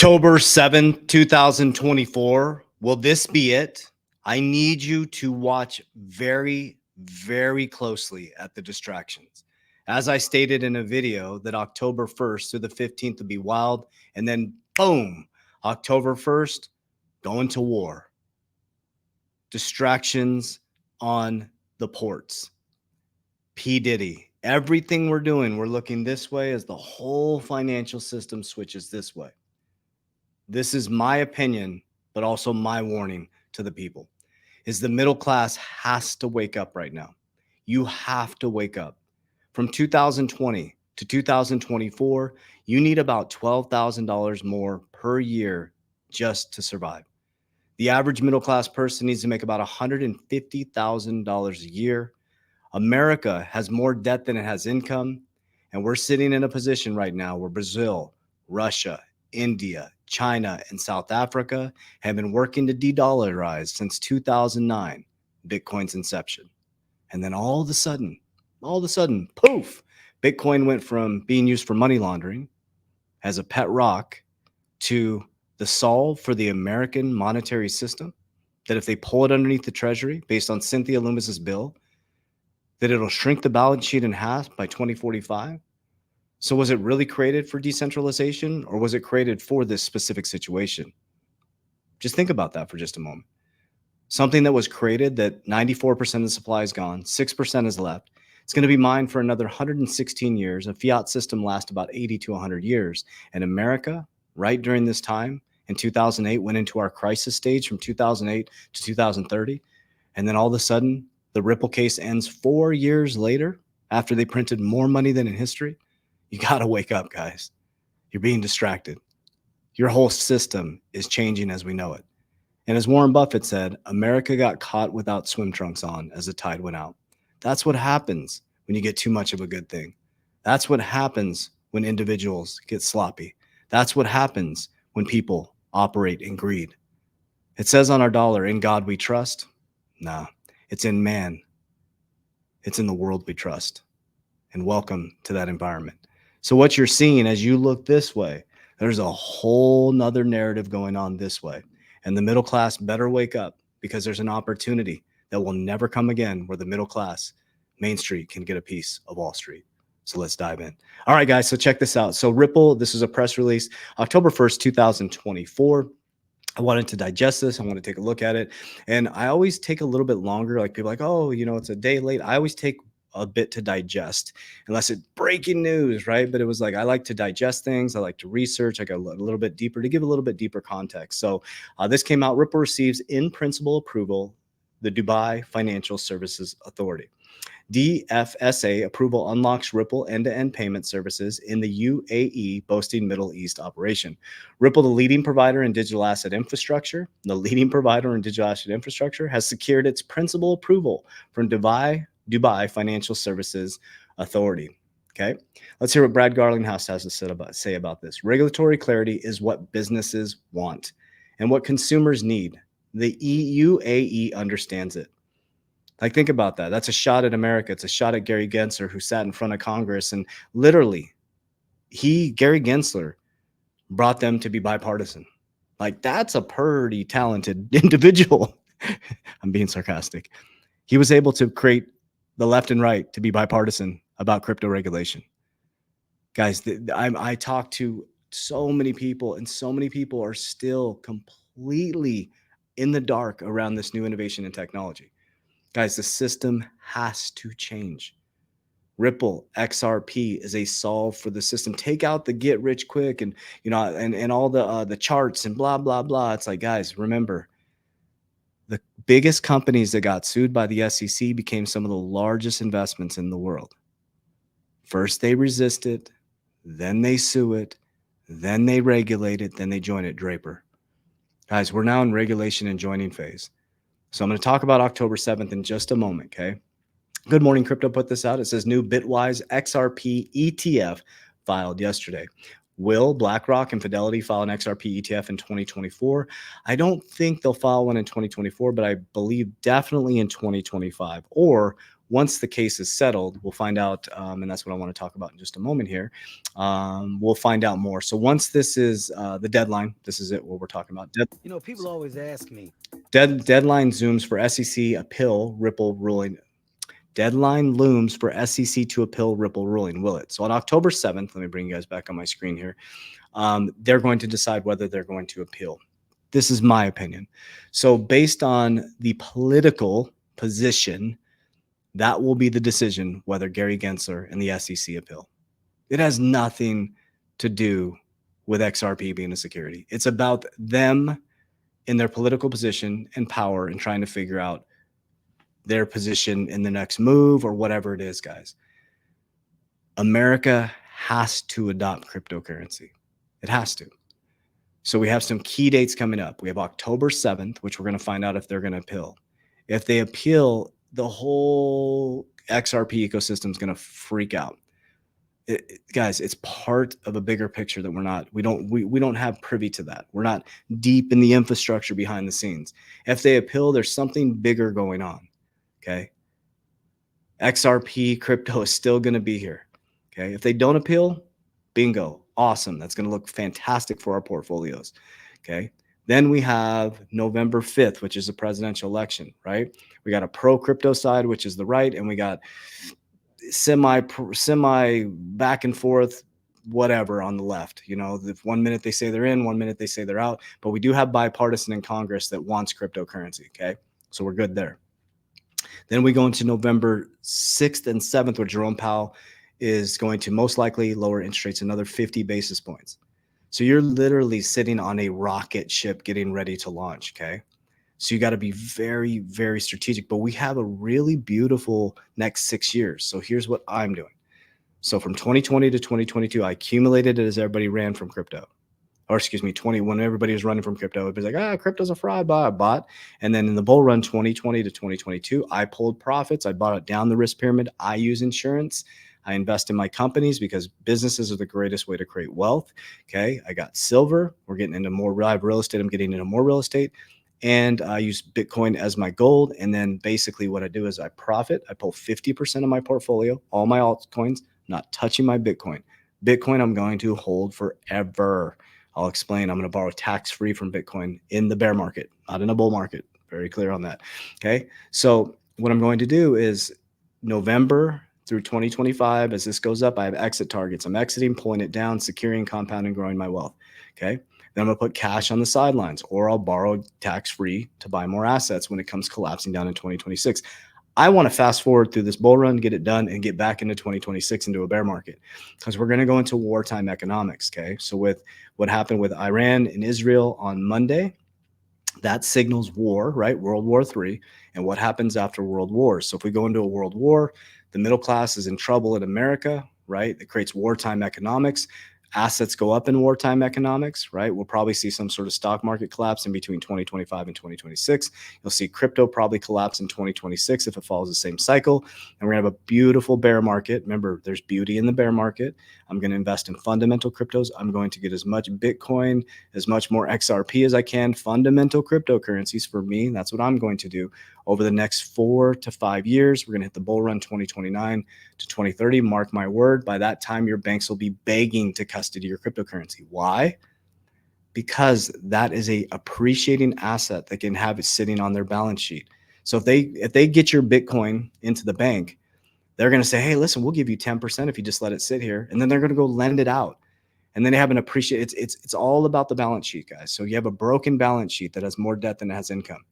October 7th, 2024. Will this be it? I need you to watch very, very closely at the distractions. As I stated in a video that October 1st through the 15th will be wild, and then boom, October 1st, going to war. Distractions on the ports. P. Diddy. Everything we're doing, we're looking this way as the whole financial system switches this way. This is my opinion, but also my warning to the people, is the middle class has to wake up right now. You have to wake up. From 2020 to 2024, you need about $12,000 more per year just to survive. The average middle class person needs to make about $150,000 a year. America has more debt than it has income, and we're sitting in a position right now where Brazil, Russia, India, China, and South Africa have been working to de-dollarize since 2009, Bitcoin's inception. And then all of a sudden, poof, Bitcoin went from being used for money laundering as a pet rock to the solve for the American monetary system, that if they pull it underneath the treasury based on Cynthia Lummis's bill, that it'll shrink the balance sheet in half by 2045. So was it really created for decentralization, or was it created for this specific situation? Just think about that for just a moment. Something that was created that 94% of the supply is gone, 6% is left. It's going to be mined for another 116 years. A fiat system lasts about 80 to 100 years. And America, right during this time, in 2008, went into our crisis stage from 2008 to 2030. And then all of a sudden, the Ripple case ends 4 years later after they printed more money than in history. You got to wake up, guys. You're being distracted. Your whole system is changing as we know it. And as Warren Buffett said, America got caught without swim trunks on as the tide went out. That's what happens when you get too much of a good thing. That's what happens when individuals get sloppy. That's what happens when people operate in greed. It says on our dollar, in God we trust. Nah, it's in man. It's in the world we trust. And welcome to that environment. So what you're seeing as you look this way, there's a whole nother narrative going on this way. And the middle class better wake up, because there's an opportunity that will never come again where the middle class, Main Street, can get a piece of Wall Street. So let's dive in. All right, guys, so check this out. So Ripple, this is a press release, October 1st, 2024. I wanted to digest this. I want to take a look at it. And I always take a little bit longer. Like people are like, oh, you know, it's a day late. I always take a bit to digest, unless it's breaking news, right? But it was like, I like to digest things. I like to research. I got a little bit deeper to give a little bit deeper context. So this came out. Ripple receives in principle approval, the Dubai Financial Services Authority. DFSA approval unlocks Ripple end-to-end payment services in the UAE, boasting Middle East operation. Ripple, the leading provider in digital asset infrastructure, has secured its principal approval from Dubai Financial Services Authority. Okay, let's hear what Brad Garlinghouse has to say about this. Regulatory clarity is what businesses want and what consumers need. The UAE understands it. Like, think about that. That's a shot at America. It's a shot at Gary Gensler, who sat in front of Congress, and literally, Gary Gensler, brought them to be bipartisan. Like, that's a pretty talented individual. I'm being sarcastic. He was able to create the left and right to be bipartisan about crypto regulation. Guys, I talk to so many people, and so many people are still completely in the dark around this new innovation in technology. Guys, the system has to change. Ripple XRP is a solve for the system. Take out the get rich quick and, you know, and all the charts and blah blah blah. It's like, guys, remember, the biggest companies that got sued by the SEC became some of the largest investments in the world. First they resist it, then they sue it, then they regulate it, then they join it. Draper. Guys, we're now in regulation and joining phase. So I'm going to talk about October 7th in just a moment, okay? Good Morning Crypto put this out. It says new Bitwise XRP ETF filed yesterday. Will BlackRock and Fidelity file an XRP ETF in 2024? I don't think they'll file one in 2024, but I believe definitely in 2025. Or once the case is settled, we'll find out, and that's what I want to talk about in just a moment here. We'll find out more. So once this is the deadline, this is it, what we're talking about. People always ask me. Deadline zooms for SEC appeal Ripple ruling. Deadline looms for SEC to appeal Ripple ruling. Will it? So on October 7th, let me bring you guys back on my screen here. They're going to decide whether they're going to appeal. This is my opinion. So based on the political position, that will be the decision whether Gary Gensler and the SEC appeal. It has nothing to do with XRP being a security. It's about them in their political position and power and trying to figure out their position in the next move or whatever it is, guys. America has to adopt cryptocurrency. It has to. So we have some key dates coming up. We have October 7th, which we're going to find out if they're going to appeal. If they appeal, the whole XRP ecosystem is going to freak out. Guys, it's part of a bigger picture that we don't have privy to that. We're not deep in the infrastructure behind the scenes. If they appeal, there's something bigger going on. Okay. XRP crypto is still going to be here. Okay. If they don't appeal, bingo. Awesome. That's going to look fantastic for our portfolios. Okay. Then we have November 5th, which is a presidential election, right? We got a pro crypto side, which is the right, and we got semi back and forth, whatever on the left. One minute they say they're in, one minute they say they're out, but we do have bipartisan in Congress that wants cryptocurrency. Okay. So we're good there. Then we go into November 6th and 7th, where Jerome Powell is going to most likely lower interest rates another 50 basis points. So you're literally sitting on a rocket ship getting ready to launch, okay? So you got to be very, very strategic. But we have a really beautiful next 6 years. So here's what I'm doing. So from 2020 to 2022, I accumulated it as everybody ran from crypto. Or excuse me, when everybody was running from crypto, it was like, crypto's a fraud, bot. And then in the bull run 2020 to 2022, I pulled profits. I bought it down the risk pyramid. I use insurance. I invest in my companies because businesses are the greatest way to create wealth. Okay. I got silver. We're getting into more real estate. I'm getting into more real estate. And I use Bitcoin as my gold. And then basically what I do is I profit. I pull 50% of my portfolio, all my altcoins, not touching my Bitcoin. Bitcoin I'm going to hold forever. I'll explain. I'm going to borrow tax-free from Bitcoin in the bear market, not in a bull market. Very clear on that. Okay. So what I'm going to do is November through 2025, as this goes up, I have exit targets. I'm exiting, pulling it down, securing, compounding, growing my wealth. Okay. Then I'm going to put cash on the sidelines, or I'll borrow tax-free to buy more assets when it comes collapsing down in 2026. I want to fast forward through this bull run, get it done, and get back into 2026 into a bear market, because we're going to go into wartime economics. Okay. So with what happened with Iran and Israel on Monday, that signals war, right? World War III, and what happens after world wars. So if we go into a world war, the middle class is in trouble in America, right? It creates wartime economics. Assets go up in wartime economics, right? We'll probably see some sort of stock market collapse in between 2025 and 2026. You'll see crypto probably collapse in 2026 if it follows the same cycle. And we're going to have a beautiful bear market. Remember, there's beauty in the bear market. I'm going to invest in fundamental cryptos. I'm going to get as much Bitcoin, as much more XRP as I can. Fundamental cryptocurrencies for me. That's what I'm going to do over the next 4 to 5 years. We're going to hit the bull run 2029 to 2030. Mark my word. By that time, your banks will be begging to custody your cryptocurrency. Why? Because that is a appreciating asset that can have it sitting on their balance sheet. So if they get your Bitcoin into the bank, they're going to say, hey, listen, we'll give you 10% if you just let it sit here. And then they're going to go lend it out. And then they have an appreciate. It's all about the balance sheet, guys. So you have a broken balance sheet that has more debt than it has income.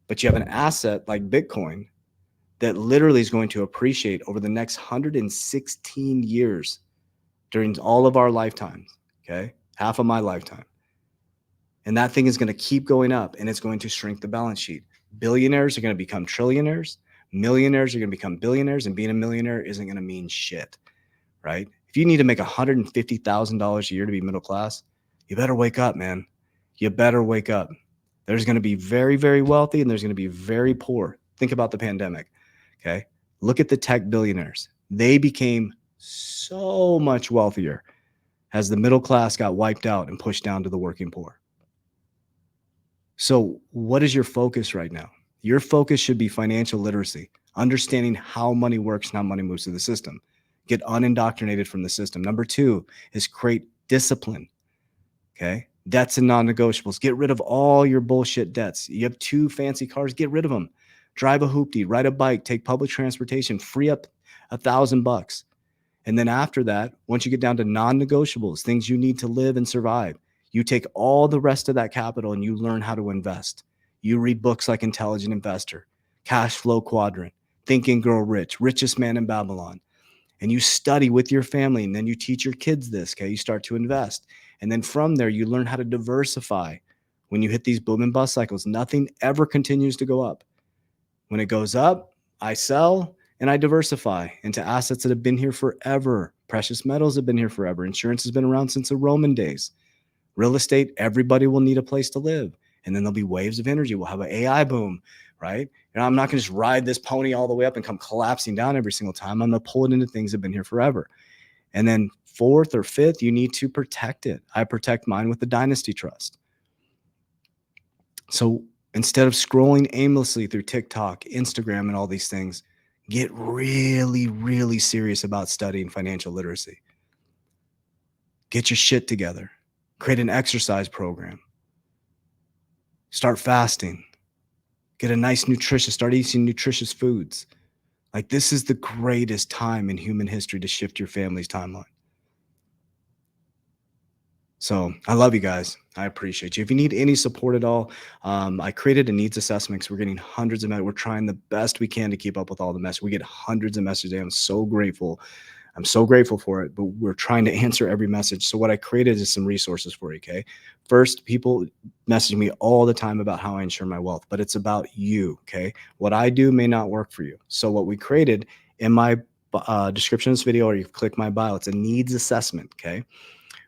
But you have an asset like Bitcoin that literally is going to appreciate over the next 116 years during all of our lifetimes, okay? Half of my lifetime. And that thing is going to keep going up, and it's going to shrink the balance sheet. Billionaires are going to become trillionaires. Millionaires are going to become billionaires, and being a millionaire isn't going to mean shit, right? If you need to make $150,000 a year to be middle class, you better wake up, man. You better wake up. There's going to be very, very wealthy, and there's going to be very poor. Think about the pandemic, okay? Look at the tech billionaires. They became so much wealthier as the middle class got wiped out and pushed down to the working poor. So what is your focus right now? Your focus should be financial literacy. understanding how money works and how money moves through the system. Get unindoctrinated from the system. Number 2 is create discipline. Okay. Debts and non-negotiables. Get rid of all your bullshit debts. You have 2 fancy cars, get rid of them. Drive a hoopty, ride a bike, take public transportation, free up $1,000. And then after that, once you get down to non-negotiables, things you need to live and survive, you take all the rest of that capital and you learn how to invest. You read books like Intelligent Investor, Cash Flow Quadrant, Think and Grow Rich, Richest Man in Babylon. And you study with your family, and then you teach your kids this, okay? You start to invest. And then from there, you learn how to diversify. When you hit these boom and bust cycles, nothing ever continues to go up. When it goes up, I sell and I diversify into assets that have been here forever. Precious metals have been here forever. Insurance has been around since the Roman days. Real estate, everybody will need a place to live. And then there'll be waves of energy. We'll have an AI boom, right? And I'm not going to just ride this pony all the way up and come collapsing down every single time. I'm going to pull it into things that have been here forever. And then 4th or 5th, you need to protect it. I protect mine with the Dynasty Trust. So instead of scrolling aimlessly through TikTok, Instagram, and all these things, get really, really serious about studying financial literacy. Get your shit together. Create an exercise program. Start fasting. Get a nice nutritious, start eating nutritious foods. Like, this is the greatest time in human history to shift your family's timeline. So I love you guys. I appreciate you. If you need any support at all, I created a needs assessment because we're getting hundreds of messages. We're trying the best we can to keep up with all the messages. We get hundreds of messages a day. I'm so grateful. I'm so grateful for it, but we're trying to answer every message. So what I created is some resources for you, okay? First, people message me all the time about how I insure my wealth, but it's about you, okay? What I do may not work for you. So what we created in my description of this video, or you click my bio, it's a needs assessment, okay?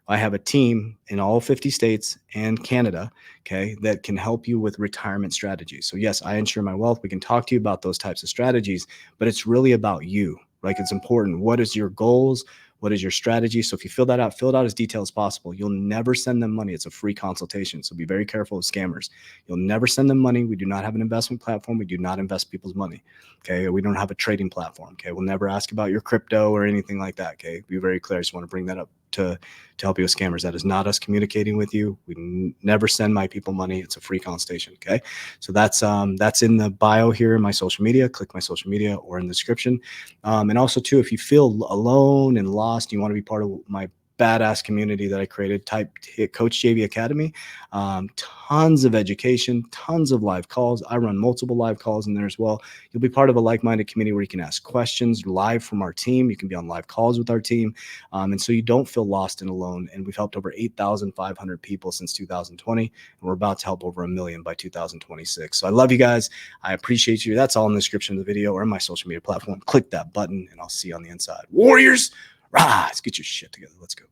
I have a team in all 50 states and Canada, okay, that can help you with retirement strategies. So yes, I insure my wealth. We can talk to you about those types of strategies, but it's really about you. Like, it's important. What is your goals? What is your strategy? So if you fill it out as detailed as possible. You'll never send them money. It's a free consultation. So be very careful of scammers. You'll never send them money. We do not have an investment platform. We do not invest people's money. Okay. We don't have a trading platform. Okay. We'll never ask about your crypto or anything like that. Okay. Be very clear. I just want to bring that up to help you with scammers. That is not us communicating with you. We never send my people money. It's a free consultation. Okay. So that's in the bio here in my social media. Click my social media or in the description. And also too, if you feel alone and lost, you want to be part of my badass community that I created, hit Coach JV Academy. Tons of education, tons of live calls. I run multiple live calls in there as well. You'll be part of a like-minded community where you can ask questions live from our team. You can be on live calls with our team. And so you don't feel lost and alone. And we've helped over 8,500 people since 2020. And we're about to help over 1 million by 2026. So I love you guys. I appreciate you. That's all in the description of the video or in my social media platform. Click that button and I'll see you on the inside. Warriors, rise, get your shit together. Let's go.